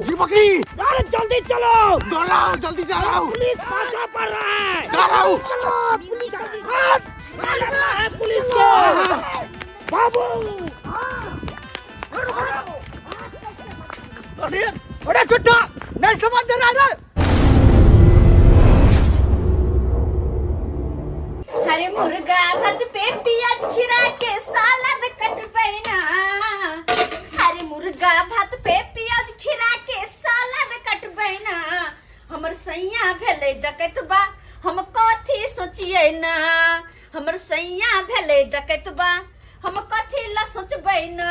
जी पकड़ी। अरे जल्दी चलो। दौड़ रहा हूँ, जल्दी जा रहा हूँ। पुलिस पीछा पड़ रहा है। जा रहा हूँ। चलो पुलिस है पुलिस के। बाबू अरे अरे चुट्टा नहीं समझ दे रहा है। हरे मुर्गा भात पे पियाज खीरा के सलाद कट पैना। हरे मुर्गा भात पे पियाज खीरा के सलाद कट पैना। हमर सैया भेले डकैत बा हम कथी सोचिए ना। हमर सैया भेले डकैत बा हम कथी ला सोचबै ना।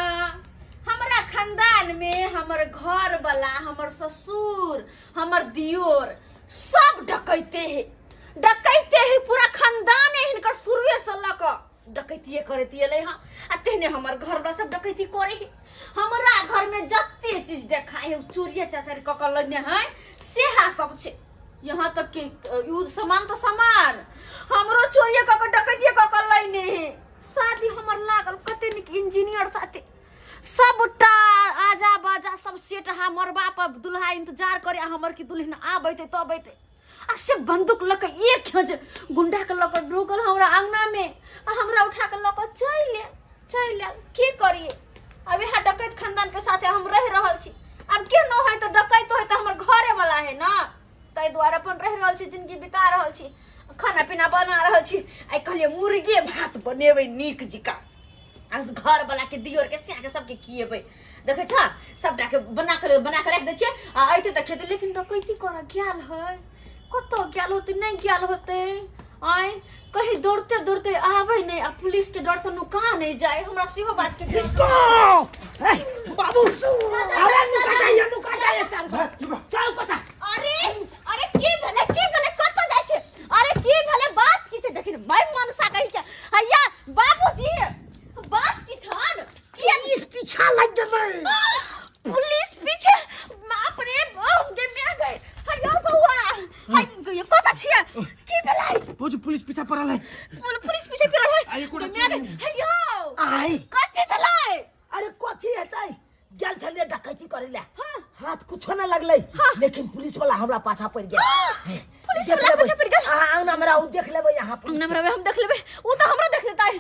हमरा खानदान में हमर घर वाला हमर ससुर हमर दियोर सब डकैते है पूरा खानदान हिनकर शुरुए से लक डकैतिये करैतिये ले। हाँ आ तेहने हमर घर वाला सब डकैती करे है। हमरा घर में जत्ते चीज देखाए है चोरिया चाचारी ककल लेने है सेहा सब छे। यहाँ तक कि यूज सामान तो सामान हमरो चोरिया कक डकैतिये ककल लेने है। शादी हमर लागल कते निक इंजीनियर साथे सबटा आजा बाजा सब सेट हमर बाप दुल्हा इंतजार करे हमर की दुल्हन आबैते तबैते आ से बंदूक लक एक खज गुंडा के लक रोकल हमरा आंगना में आ हमरा उठा के लक चल की करिए। अब यहाँ डकैत खानदान के साथे हम रह रहल छी। अब के न है तो डकैत है तो हमर घरे वाला है ना तै द्वारा अपन रह रहल छी जिंदगी बिता रहल छी खाना पीना बना रहल छी। आई कहलिए मुर्गे भात बनेबै नीक जिका घर वाला के दियोर के सिया के सबके खिएबै देखे छ सबटा के बना के रख दे छिए आ आइते त खेते। लेकिन डकैती कर गेल है कतो गेल होते नहीं गेल होते आय कहीं दौड़ते दौड़ते आवे नहीं आ पुलिस के डर से नुका नहीं जाए। हमरा सेहो बात के बाबू अरे नुका जाइए चल कता। अरे की भेले कतो जाय छे। अरे की भेले बात की छे देखिन भाई मनसा कहि के हैया बाबूजी बात की छन पुलिस पीछा लग जबै। पुलिस पीछे बाप रे बाप गे में गए। हैया बौआ हाय ये कत छिए की भेलै। वो जो पुलिस पीछा पड़ल है। पुलिस पीछे पड़ल है हैया आई कथी भेलै। अरे कथी हेतै गेल छलिए डकैती करे ले हाथ कुछो ना लगलै लेकिन पुलिस वाला हमरा पाछा पड़ गया। पुलिस वाला पाछा पड़ गया। हां ना हमरा उ देख लेबै यहां पुलिस हमरा हम देख लेबै उ तो हमरा देख लेता है।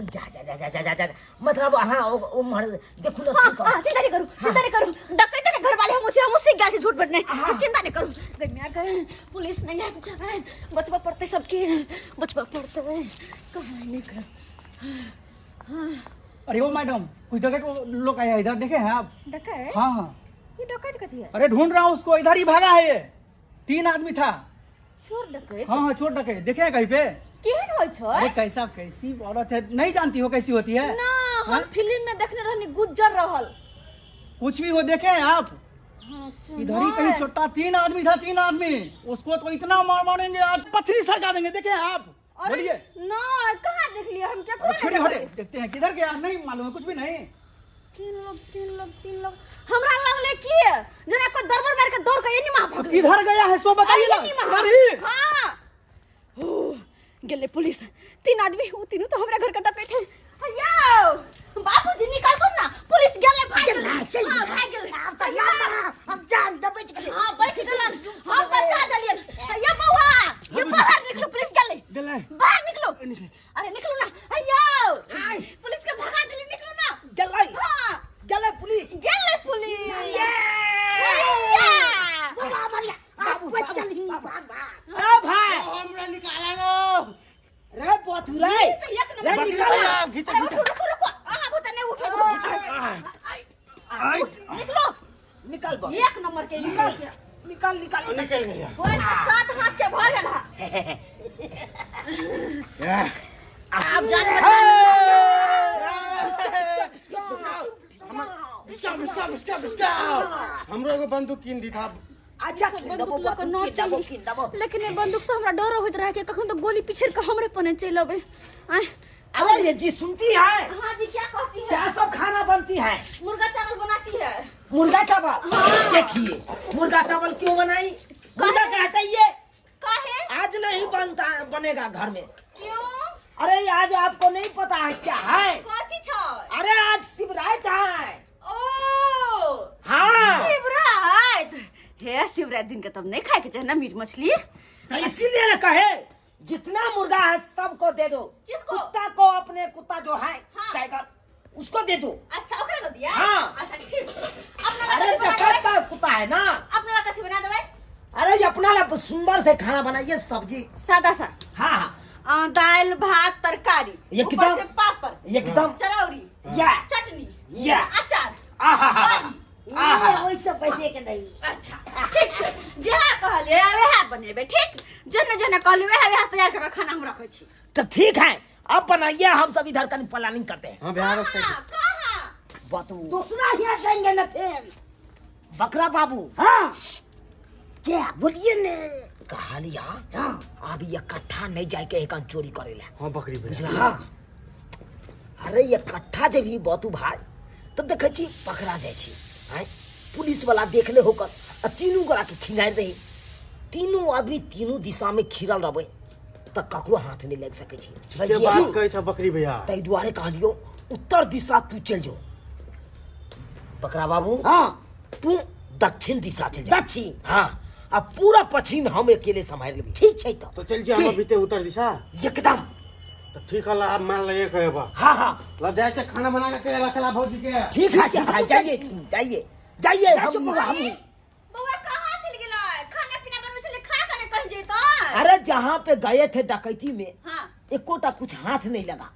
जा मतलब हां ओ मर देखु ना की कर। चिंता नहीं करू डकैते के घर वाले हम उसी गाल से झूठ बजने चिंता नहीं करू। गई गए पुलिस नहीं है कुछ है बचवा पड़ते सबके बचवा पड़ते कहां नहीं कर। अरे वो मैडम कुछ डकैत लोग आए इधर देखे हैं आप। डकैत हाँ ये डकैत कथी है। अरे ढूंढ रहा हूँ उसको इधर ही भागा है ये 3 आदमी था। चोर डकैत हाँ चोर डकैत देखे हैं कहीं पे। केहन होय छै। अरे कैसी औरत है नहीं जानती हो कैसी होती है ना हम फिल्म में देखने रहनी गुजर रहल कुछ भी वो देखे हैं आप। इधर ही कहीं छोटा 3 आदमी था 3 आदमी उसको तो इतना मारेंगे आज पथरी सरका देंगे देखे हैं आप। बोलिए ना कहाँ देख लिया हम क्या छोड़िए हटे देखते हैं किधर गया नहीं मालूम है कुछ भी नहीं। 3 लोग हमरा लगले की जना को दरबार मार के दौड़ के एनी मां भाग किधर गया है सो बताइए ना। हां गेले पुलिस 3 आदमी वो तीनों तो हमरा घर का डकैत थे। अयो बाबूजी निकाल दो ना पुलिस गेले भाग गेल। हां भाग गेल अब तो हम जान दबे गेल। हां बच गेलन हम बचा देलियन। अयो बौआ ये बाहर निकलो पुलिस गेले बाहर निकलो। अरे निकलो ना अयो पुलिस के भगा देली निकलो ना गेलै। हां गेलै पुलिस बड़ा बढ़िया बाबू बच गेली। ओ भाई हमरा निकाला लो रे पोथुरै रे निकाल रुको आहा भूत नहीं उठो निकलो निकाल बा एक नंबर के निकाल गया। कोई के साथ हाथ के भागल है। आप जान हमरो एगो बंदूक कीन दी था। अच्छा बंदूक लक न चाहिए लेकिन ये बंदूक से हमरा डर होइत रहे कि कखन तो गोली पीछे के हमरे पने चल आवे। अरे ये जी सुनती है। हां जी क्या कहती है। क्या सब खाना बनती है। मुर्गा चावल बनाती है। मुर्गा चावल देखिए मुर्गा चावल क्यों बनाई मुर्गा के हटाइए काहे आज नहीं बनता बनेगा घर में। क्यों अरे आज आपको नहीं पता है क्या है। कथी छ। अरे आज शिवरात है। ओ हाँ शिवरात ढेर शिवरात्रि दिन के तब नहीं खाए के चाहिए ना मीट मछली। तो इसीलिए ना कहे जितना मुर्गा है सबको दे दो। किसको? कुत्ता को, अपने कुत्ता जो है हाँ। टाइगर उसको दे दो। अच्छा ओकरे को दिया। हाँ। अच्छा ठीक। अपना अरे ला कथी डकैत बना का कुत्ता है ना। देबै? अपना ला कथी बना देबै? अरे ये अपना ला सुंदर से खाना बनाइए, सब्जी। सादा सा हाँ दाल भात तरकारी एकदम- ऊपर से पापड़ एकदम चरौरी या चटनी या अचार आहा दही। वैसे पहले के नहीं। अच्छा ठीक छै जहाँ कहलिए वएह बनेबे। ठीक जने जने कहलिए वएह तैयार करके खाना हम रखै छी। तो ठीक है, अब बनाइए, हम सब इधर का प्लानिंग करते हैं। हाँ बिहार से कहाँ बातू दूसरा यहाँ जाएंगे ना फिर। बकरा बाबू हाँ क्या बोलिए ने कहा लिया। हाँ अब ये कट्ठा नहीं जाए के एक चोरी करेला। हाँ बकरी भैया बुझला। हाँ अरे ये कट्ठा जब ही बातू भाई तो देखे छी पकड़ा जाए छी। हैं पुलिस वाला देखले होकर आ तीनों गोरा के खिंगार रही। तीनों आदमी तीनों दिशा में खिरल रहबे तो ककरो हाथ नहीं लग सके छी। ये बात कहे छ बकरी भैया। तै दुआरे कहलियो उत्तर दिशा तू चल जो। बकरा बाबू हाँ तू दक्षिण दिशा चल जा। दक्षिण हाँ अब पूरा पश्चिम हम अकेले संभाल लेबे। ठीक छै तो चल जी हम बीते उत्तर दिशा। एकदम तो ठीक है आप मान लगे कहबा। हाँ हाँ ला जाए से खाना बना के रखला भौजी के। ठीक है जाइए जाइए जाइए। हम बउआ कहाँ चल गेलै? खाना पीना बनबै छले खा के कहीं जैतै। अरे जहाँ पे गए थे डकैती में हाँ एकोटा कुछ हाथ नहीं लगा,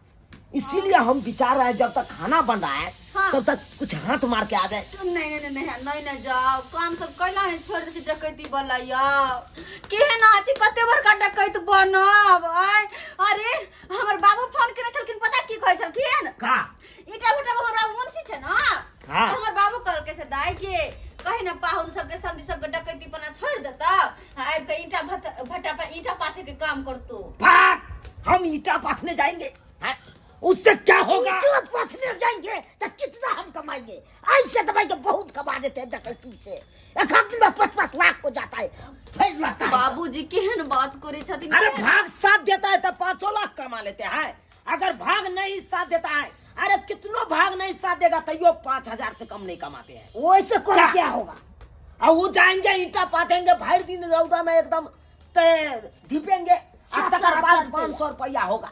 इसीलिए हम विचार रहे जब तक खाना बन रहा है हाँ। तब तक कुछ हाथ मार के आ जाए। नहीं जाओ काम सब कैला है छोड़ दे डकैती वाला यार। केहन आछि कते बड़का डकैत बनब। अरे हमर बाबू फोन करे छलखिन पता की कहै छलखिन? का ईटा भट्टा में हमरा मुंशी छै ना। हाँ। हमर बाबू कहल के से दाई के कहीं ना पाहुन सबके समझी सबके डकैती पना छोड़ देता आब के ईटा भट्टा पे ईटा पाथे के काम करतो। भाग, हम ईटा पाथने जाएंगे हैं? उससे क्या होगा? ईटा पाथने जाएंगे तो कितना हम कमाएंगे? ऐसे दवाई तो बहुत कमा देते हैं डकैती से। एक दिन में 5-5 लाख हो जाता है। फिर लगता है बाबूजी केहन बात करे छथिन। अरे भाग साथ देता है तो 5 लाख कमा लेते हैं। अगर भाग नहीं साथ देता है, अरे कितनों भाग नहीं साथ देगा तैयो 5000 से कम नहीं कमाते हैं। वैसे क्या होगा? और वो जाएंगे ईटा पातेंगे भर दिन रौदा में एकदम ढिपेंगे। 500 रुपया होगा।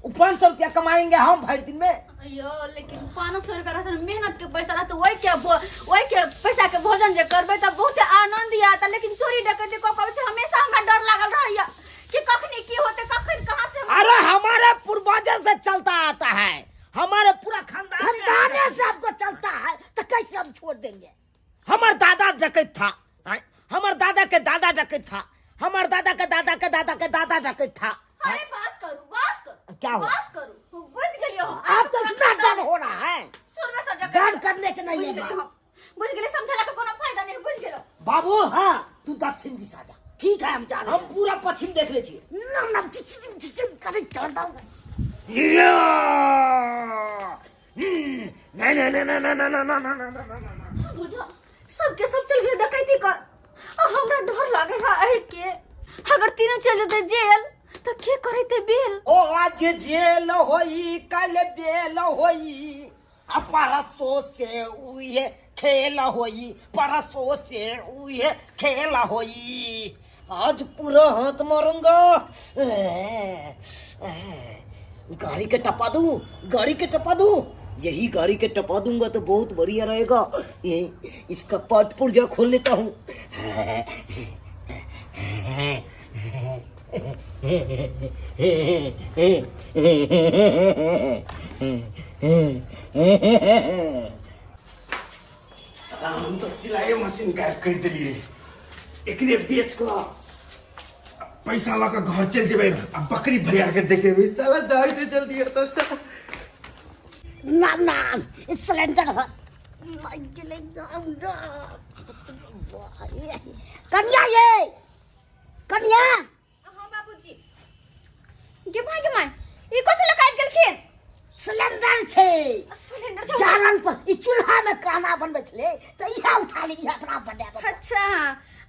500 रुपया कमाएंगे हम भर दिन में। अयो लेकिन 500 रुपया रहता मेहनत के पैसा रहता वही के पैसा के भोजन जे करबे त बहुत आनंद आता। लेकिन चोरी डकैती को कबे से हमेशा हमरा डर लागल रहैया कि कखनी की होते कखन कहां से। अरे हमारे पूर्वजों से चलता आता है, हमारे पूरा खानदान से आपको चलता है तो कैसे हम छोड़ देंगे? हमारे दादा डकैत था, हमारे दादा के दादा डकैत था, हमारे दादा के दादा के दादा के दादा डकैत था। अरे बस करू क्या हुआ? बस करू बुझ गेलियो। आपको कितना डर हो रहा है? सुरमे से डर करने के नहीं है। बुझ गेले समझला के कोनो फायदा नहीं। बुझ गेलो बाबू हाँ तू दक्षिण दिशा जा। ठीक है हम जा रहे हैं। हम पूरा पश्चिम देख ले छी। करे चल दाऊंगा। नहीं बुझो सबके सब चल गए डकैती कर। हमरा डर लागे है के अगर तीनों चल जेते जेल तो के करते बेल। ओ आज जेल होई कल बेल होई परसों से उहे खेल होई परसों से उहे खेल होई। आज पूरा हाथ मारूंगा। गाड़ी के टपा दूं, गाड़ी के टपा दूं। यही गाड़ी के टपा दूंगा तो बहुत बढ़िया रहेगा। इसका पार्ट पुर्जा खोल लेता हूँ। हम तो सिलाई मशीन का खरीद लिए एकरे बेच को पैसा ला के घर चल जेबे। अब बकरी भैया के देखे साला जाई दे जल्दी तो साला नाम नाम सिलेंडर कन्या ये कन्या। हां बाबूजी के माय ई कोथि लकाट गेलखिन? सिलेंडर छे सिलेंडर जानन पर ई चूल्हा में खाना बनबै छले त इहा उठा ली अपना बड़ा। अच्छा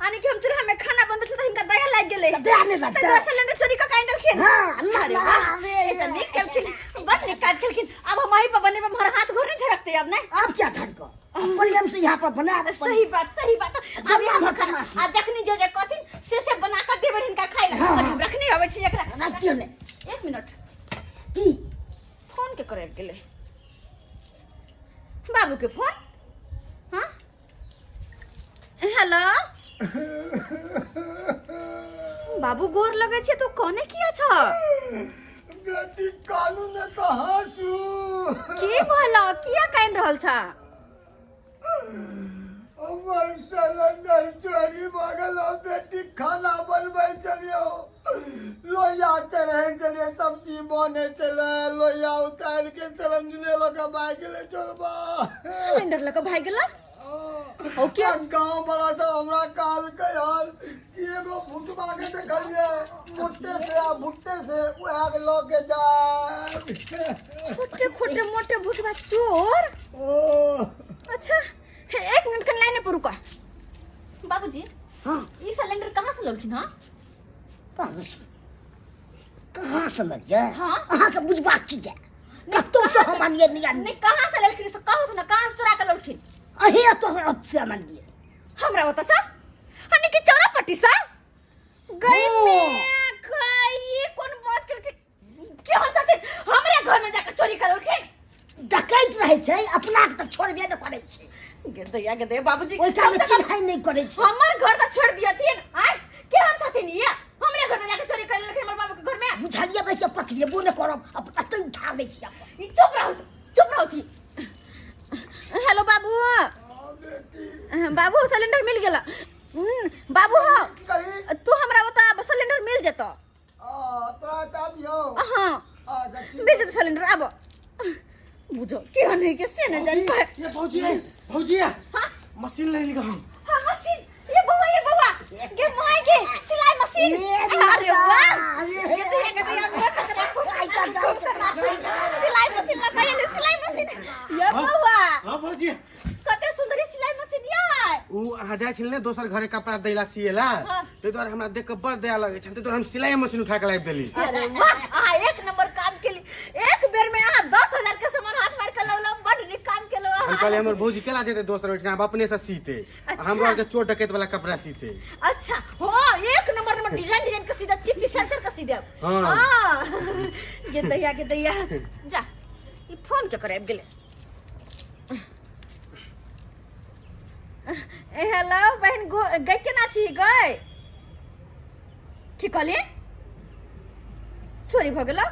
आने के हम चूल्हा में खाना बनबै छ त हिनका दया लाग गेलै। दया नहीं लगता। त सिलेंडर चोरी का काइन देलखिन। हां अरे वाह ये तो निकल खिन बस निकाल खिन। अब हम वहीं पर बने में हमारा हाथ घोर नहीं झरकते अब नहीं। अब क्या धड़को प्रेम से यहाँ पर बना सही बात अब यहाँ करना आ जखनी जे कथिन से बना कर देबे इनका खाइ ला हाँ। रखनी आवे छी एकरा रास्ते में 1 मिनट की फोन के करे गेले बाबू के फोन हाँ हेलो बाबू गोर लगे छे तो कोने किया छ बेटी कानून ने तो हंसू की भला किया काइन रहल छ हमर सिलेंडर चोरी भगल बेटी खाना बनबै चलियो लोहिया चढ़े चलिए सब्जी बने चले लोहिया उतार के सिलेंडर लगा भाग गेले चोरबा सिलेंडर लगा भाग गेला ओके गांव वाला सब हमरा काल के यार कि एगो भुटवा के देखलिए मुट्टे से आ भुट्टे से वहां के लोग के छोटे खोटे मोटे भुटवा चोर जा अच्छा 1 मिनट के लाइन पर रुका बाबूजी हाँ ये सिलेंडर कहाँ से लौटकिन हाँ कहाँ से लग गए हाँ। अहाँ के बुझबा की है कतौ से हम आनिए नहीं नहीं कहाँ से लौटकिन से कहो तो ना कहाँ से चुरा के लौटकिन अही तो अब से मान लिए हमरा बता सा हनी के चौरा पट्टी सा गई ओ। मैं गई कौन बात करके क्यों साथे हमरे घर में जाकर चोरी कर लौटकिन डकैत रहे छै अपना के तो छोड़बे न करे छै गे दे बाबूजी ओइ का में चिन्हाई नहीं करे छै हमर घर तो छोड़ दिया थी आय के हम साथे नहीं है हमरे घर में जाकर चोरी कर लौटकिन हमर बाबू के घर में बुझलिए बैठ के पकड़िए वो न करब अपना तो उठा ले छी अपन ई चुप रहो थी हेलो बाबू बाबू सिलेंडर मिल गेला बाबू हो तू हमरा बता सिलेंडर मिल जेतो तोरा ताबियो हां भेज दे सिलेंडर अब बुझो के नहीं के से न जान पाए ये भौजी हां मशीन ले लिखा हम हां मशीन ये बउआ गे माय के सिलाई मशीन अरे वाह ये तो सिलाई मशीन लगाइले सिलाई मशीन ये बउआ हां भौजी कते सुंदरी सिलाई मशीन ये उ अहाँ जाइ छिल ने दोसर घरे कपड़ा दैला सिएला हाँ। ते द्वारे हमरा देख के बड़ दया लगे छ ते द्वारे हम सिलाई मशीन उठा के लाइब देली अरे वाह आ एक नंबर काम के लिए एक बेर में आ 10,000 के सामान हाथ मार के लवला बड़ निक काम के लवा हम कहले हमर भौजी केला जेते दोसर बैठना अब अपने से सीते अच्छा। हमरा के चोर डकैत वाला कपड़ा सीते अच्छा हो एक नंबर में डिजाइन का सीधा चिप्पी सेंसर का सीधा हाँ। हां के दैया जा ई फोन के करे गेले हेलो बहन गई के ना छी गई की कहली चोरी भ गेला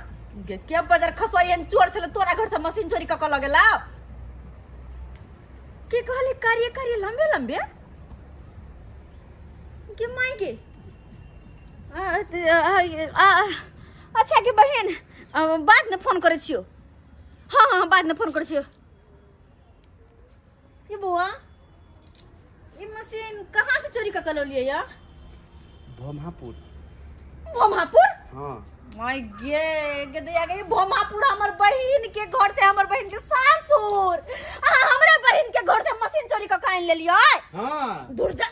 गे के बाजार खसवायन चोर छले तोरा घर से मशीन चोरी क लगेला की कहली कार्य लंबे के माय गे अच्छा की बहन बाद में फोन करे छियो हाँ बाद में फोन करे छियो ये बुआ ये मशीन कहाँ से चोरी कर लिए यार भोमापुर भोमापुर हां माय गे दया गई भोमापुर हमर बहन के घर से हमर बहन के सासुर हमरा बहन के घर से मशीन चोरी क काइन ले लियो हां दूर जा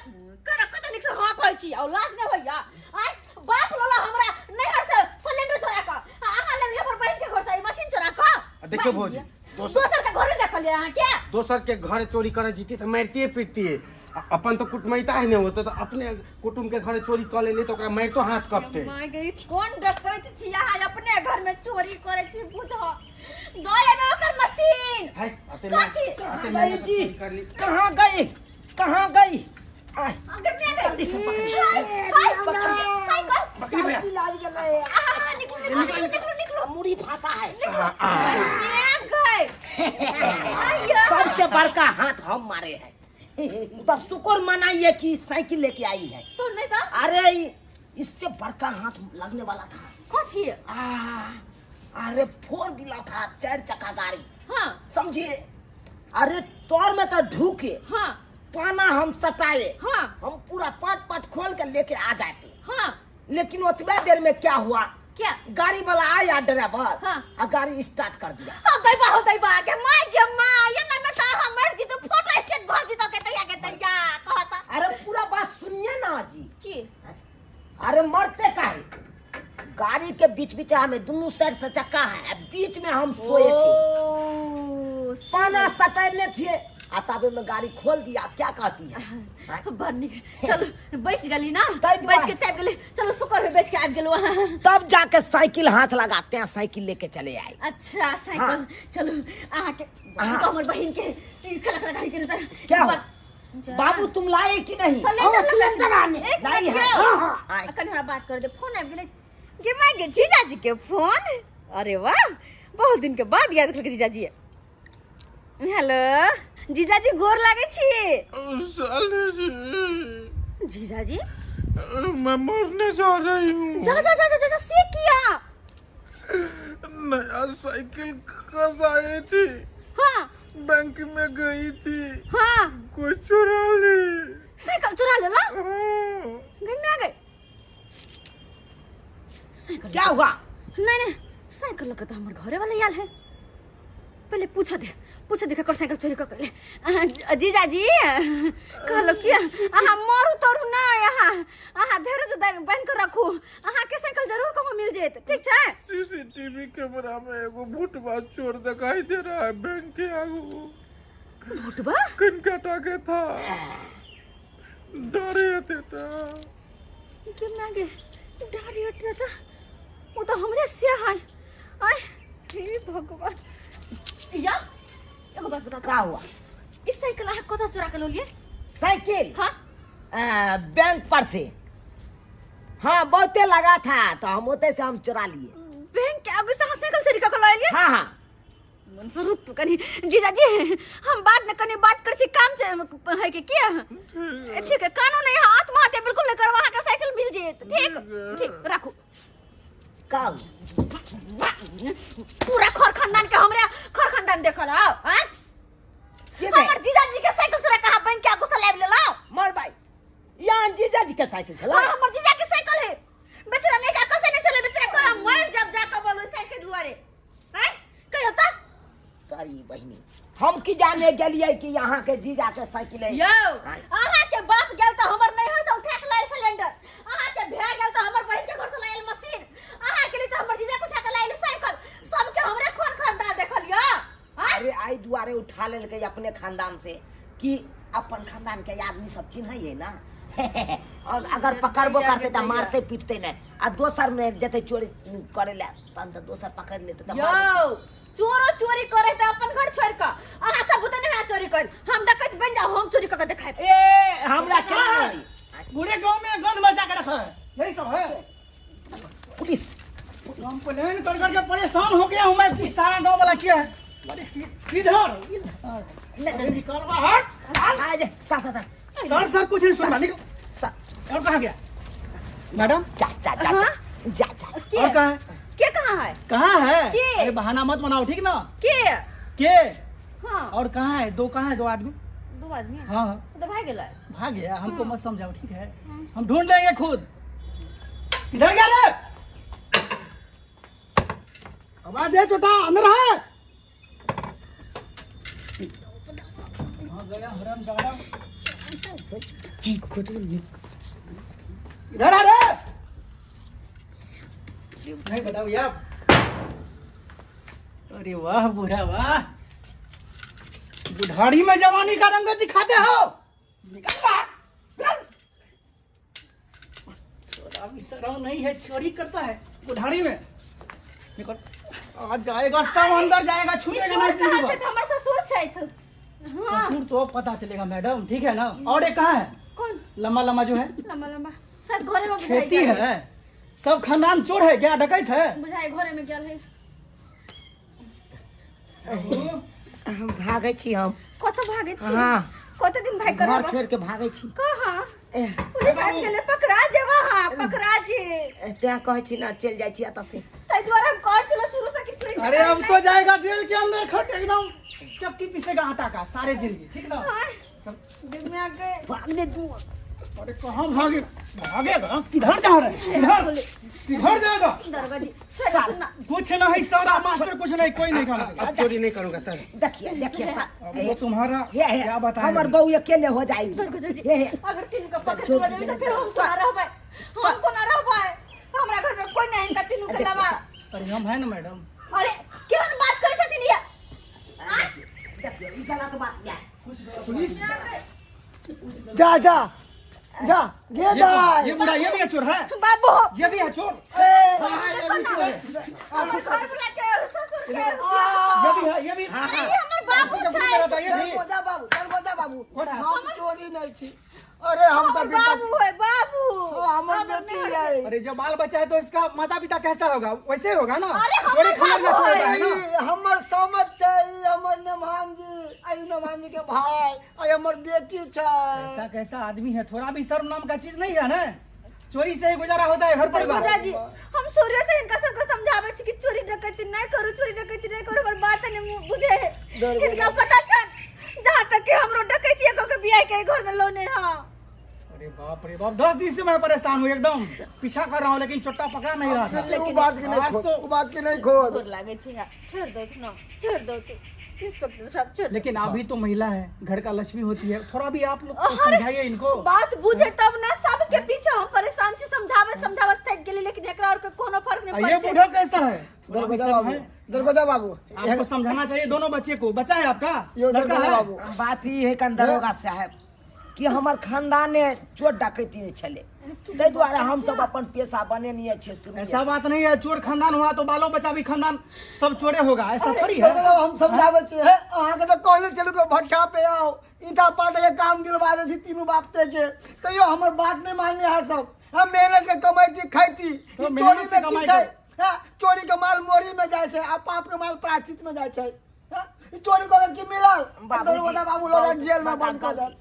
कर कत निक से हां कहै छी औ लाज नै होइया आय बाप लोला हमरा नहर से सिलेंडर चोरा क आहा ले हमर बहन के घर से मशीन चोरा क देखियो भौजी दोसर के घर देखलिए अहाँ के दोसर के घर चोरी करे जीती तो मारती पीटती अपन तो कुटमैता है नहीं होता तो अपने कुटुम के घर चोरी कर ले तो ओकरा मार तो हाथ कपते माय गई कौन डकैत छी यहाँ अपने घर में चोरी करे छी बुझो दोले में ओकर मशीन है आते कथी? आते गई मैंने जी कर ली कहाँ गई आय अगर मैं गई बकरी भैया निकलो मुड़ी फांसा है मैं गई सबसे बड़का हाथ हम मारे हैं तो शुक्र मनाइए कि साइकिल लेके आई है तो नहीं था अरे इससे बड़का हाथ लगने वाला था कथी अरे 4 व्हीलर था 4 चक्का गाड़ी हां समझिए अरे तौर में तो ढूके हां पाना हम सटाए हाँ। हम पूरा पाट खोल के लेके आ जाते हां लेकिन उतने देर में क्या हुआ क्या गाड़ी वाला आया ड्राइवर हाँ। और गाड़ी स्टार्ट कर दिया हो गई बा के माय ये ना मैं ता हमर जी तो फोटो स्टेट भज तो के तैया कहता अरे पूरा बात सुनिए ना जी की अरे मरते काहे गाड़ी के बीच में दोनों साइड से चक्का है बीच में हम सोए थे पाना सटाने थे तबे में गाड़ी खोल दिया, क्या कहती है? बन्नी चलो बैठ गली ना, ताई बैठ के चाप गली, चलो शुक्र है बैठ के आ गेलो। तब जाके साइकिल हाथ लगाते हैं, साइकिल लेके चले आए। अच्छा साइकिल चलो आहा के हमर बहन के खड़ा खड़ा गाड़ी के नजर क्या हुआ? बाबू तुम लाए कि नहीं? सिलेंडर आने लाई है। आए। कन हमरा बात कर दे, फोन आ गेले गे माय गे जीजाजी के फोन। अरे वाह, बहुत दिन के बाद याद करके जीजाजी। हेलो जीजाजी, गोर लागे छी। जीजाजी मैं मरने जा रही हूँ। जा जा जा जा, जा से किया? नया साइकिल खसाई थी, हाँ बैंक में गई थी, हाँ कोई चुरा ली। साइकिल चुरा लेला? हाँ। घर में आ गए साइकिल? क्या हुआ? नहीं नहीं, साइकिल लगा तो हमारे घरे वाला याल है। पहले पूछा देखा कर साइकिल चोरी कर ले। जीजाजी कहलो किया आहा मारू तोरू ना, यहाँ आहा धैर्य बन कर रखू, आहा के साइकिल जरूर कहूँ मिल जेत, ठीक है? सीसीटीवी कैमरा में एगो भूटवा चोर दिखाई दे रहा है बैंक के आगू। भूटबा कनकटा के था, डरे थे के में आगे डारी हट था, वो तो हमरे से है। आय हे भगवान। या एगो बात बता, क्या हुआ? इस साइकिल आहा कथा चुरा के लो लिए? साइकिल? हाँ बैंक पर से। हाँ बहुते लगा था, तो हम होते से हम चुरा लिए। बैंक के आगे से साइकिल चोरी कर लो लिए? हाँ हाँ। मन स्वरूप तो कनी जीजाजी हम बाद में कनी बात कर छी, काम है कि क्या? ठीक है, कानून है, आत्महत्या बिल्कुल नहीं करवा, वहां का साइकिल मिल जेत, ठीक ठीक रखो। का पूरा खर खानदान के हमरे खर खानदान देखल आओ। हां के हमर जीजाजी के साइकिल चुरा कहां बैंक के आगू से लाव ले लाओ। मर भाई, यहाँ जीजा जी के साइकिल चला। हां हमर जीजा के साइकिल है, बेचारा नहीं का कैसे नहीं चले, बेचारा को मर जब जाकर बोलो साइकिल दुआरे। हैं कहियो त करी बहिनी, हम की जाने गेलिए कि यहाँ के जीजा के साइकिल है। यो आहा के बाप गेल त हमर नहीं हो त उठा के लाए सिलेंडर, आहा के भे गेल त हमर बहन के घर से लायल मशीन, आहा के लिए त हमर जीजा को उठा के लायल साइकिल, सब के हमरे खोन खानदान देखलियो। अरे आई दुआरे उठा ले के अपने खानदान से कि अपन खानदान के आदमी सब चिन्ह ना। और अगर पकड़बो करते तो मारते पीटते नहीं, आ दोसर में जते चोरी करे ला तन तो दोसर पकड़ लेते तो यो चोरो चोरी करे त अपन घर छोड़ के आहा सब बुते नहीं चोरी कर, हम डकैत बन जाओ, हम चोरी करके दिखाए। ए हमरा क्या है? पूरे गांव में गंद मचा के रखा है, यही सब है। पुलिस कंप्लेन कर करके परेशान हो गया हूँ मैं, कि सारा गांव वाला क्या है। अरे इधर निकलवा हट। आज सा सर कुछ नहीं सुन मालिक। सा और कहाँ गया मैडम? जा जा जा हाँ? जा जा। और कहाँ है? के कहां है? कहाँ है? के? अरे बहाना मत बनाओ, ठीक ना? के? हां और कहाँ है? कहाँ है दो आदमी? दो आदमी हाँ तो भाग गेला, भाग गया, हमको मत समझाओ, ठीक है? हम ढूंढ लेंगे खुद। किधर गया रे? आवाज दे छोटा, अंदर है। गया हरामजादा, जी खुद इधर आ रे। नहीं बताओ यार। अरे वाह बुढ़ा वाह, बुढ़ाड़ी में जवानी का रंग दिखाते हो। निकल बाहर। थोड़ा भी शर्म नहीं है, चोरी करता है बुढ़ाड़ी में। निकल, आज जाएगा सब अंदर जाएगा, छूटेगा नहीं पूरी बात। हमर ससुर छै। हां ससुर तो पता चलेगा मैडम, ठीक है ना? और एक कहाँ है? कौन? लम्बा लम्बा जो है, लंबा लंबा शायद घरे में बुझाई खेती है। सब खानदान चोर है क्या, डकैत है? बुझाई घरे में गेल है। हम भागे छी, हम कत भागे छी? हाँ। कत दिन भाग कर घर छोड़ के भागे छी। कहां? एह, पुलिस आ गेले, पकड़ा जेबा। हां पकड़ा जे, त्या कहे छी ना चल जाय छी एत से। तै द्वारा हम कह चलो शुरू से कि चोरी। अरे अब तो जाएगा जेल के अंदर, खट एकदम चक्की पीसेगा आटा का सारे जिंदगी, ठीक ना? दिन में आ गए भागने दू। अरे कहाँ भागेगा? किधर जा रहे हैं? किधर जाएगा? दरगाह जी सुनना। कुछ नहीं सारा मास्टर, कुछ नहीं, कोई नहीं काम करेगा। अब चोरी नहीं करूंगा सर। देखिए देखिए अब वो तुम्हारा ये क्या बताएं? हमर बहू अकेले हो जाएगी। दरगाह जी ये अगर तीन का पकड़ हो जाए तो फिर हम ना रह पाए, हमको ना रह पाए। हमरा घर में कोई नहीं, इनका तीनों के अलावा। अरे हम है ना मैडम। अरे केहन बात करे छथिन ये? देखिए ई गलत बात क्या है? पुलिस जा जा जा ये बुढ़ा ये भी है चोर है, बाबू ये भी है चोर, ससुर बुला के ससुर के ये भी अरे ये हमर बाबू छै ये भी दरवाजा बाबू कौन है? हम चोरी नहीं छी। अरे हम तो हमर बाबू है बाबू हमर बेटी है। अरे जो बाल बच्चा है तो इसका माता पिता कैसा होगा, वैसे ही होगा ना। अरे हमर चोरी खाना बाबू छोड़ है। ना। हमर समझ छै, हमर नमान जी, आई नमान जी के भाई, आई हमर बेटी छै। ऐसा कैसा आदमी है, थोड़ा भी शर्म नाम का चीज नहीं है ना। चोरी से ही गुजारा होता है घर परिवार। जी हम सूर्य से इनका सबको समझावे छी कि चोरी डकैती नहीं करू, चोरी डकैती नहीं करू, पर बात नहीं बुझे। इनका पता चल जहाँ तक कि हमरो डकैती को के बियाह के घर में लोने हां। अरे बाप रे बाप, 10 दिन से मैं परेशान हूँ, एकदम पीछा कर रहा हूँ लेकिन चोट्टा पकड़ा नहीं रहा था। वो बात की नहीं आज खोद, तो- वो बात की नहीं खोद। जोर लागे छी छोड़ दो ना, छोड़ दो तू इंस्पेक्टर साहब छोड़। लेकिन अभी तो महिला है, घर का लक्ष्मी होती है, थोड़ा भी आप लोग को समझाइए इनको। बात बुझे तब ना, सबके पीछे हम परेशान छी, समझावे थक गेली, लेकिन एकरा और के कोनो फर्क नहीं ये पड़े। बूढ़ा कैसा है? दरवाजा बाबू, दरवाजा बाबू, आपको समझाना चाहिए दोनों बच्चे को। बच्चा है आपका, यो लड़का दरवाजा है? बाबू। बात ही है कन दरोगा साहब कि हमर खानदाने चोर डकैती नहीं चले, ताहि दुआरे हम सब अपन पेशा बनेने छे शुरू। ऐसा बात नहीं है, चोर खानदान हुआ तो बालो बच्चा भी खानदान सब चोरे होगा, ऐसा थोड़ी है। दरवाजा बाबू, हम समझावे छी है, अहाँ के तो कहले चलू के भट्ठा पे आओ, ईटा पाटे के काम दिलवा दे थी तीनों बाप ते के, कहियो हमर बात नहीं मानने है सब। हम मेहनत के कमाईती खाईती, तो ई मेहनत चोरी से में की कमाई छै? तो- हाँ, चोरी के माल मोरी में जाय छै, आ पाप के माल प्राचित में जाय छै। हाँ, ई चोरी को की मिलल? दरवाजा बाबू लोग जेल में बंद कर दे।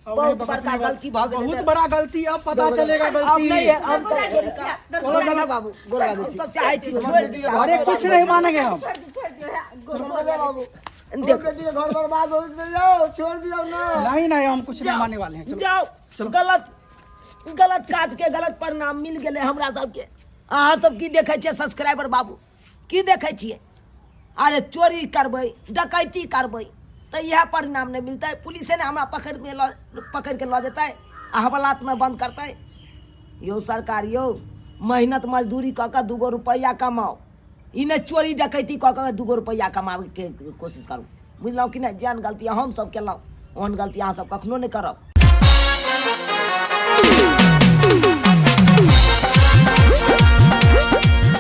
बहुत बड़का गलती भ गेलै। बहुत बड़ा गलती, अब पता चलेगा अब गलती। नहीं है, हम सब चोरी का दरवाजा बाबू, गोर लागै हम छी। सब चाहे छी छोड़ दिया। अरे कुछ नहीं मानेंगे हम। छोड़ दियो दरवाजा बाबू, देखो बेटी के घर बर्बाद हो जाओ, छोड़ दियो ना। नहीं नहीं, हम कुछ नहीं मानने वाले हैं। चलो जाओ, गलत काज के गलत परिणाम मिल गेले हमरा सबके। अहाँ सब की देखे छियै सब्सक्राइबर बाबू, की देखे छियै? अरे चोरी करबै, डकैती करबै तो यह परिणाम नहीं मिलता है। पुलिस ने हमरा पकड़ के लऽ जेतै आ हवालात में बंद करतै। यो सरकार यो, मेहनत मजदूरी कऽ के 2 रुपया कमाओ, ई नहीं चोरी डकैती कऽ के 2 रुपया कमावे के कोशिश करू, बुझलहुँ कि नहीं? जेहन गलती हम सब केलहुँ ओहन गलती अहाँ सब कखनो नहीं करब।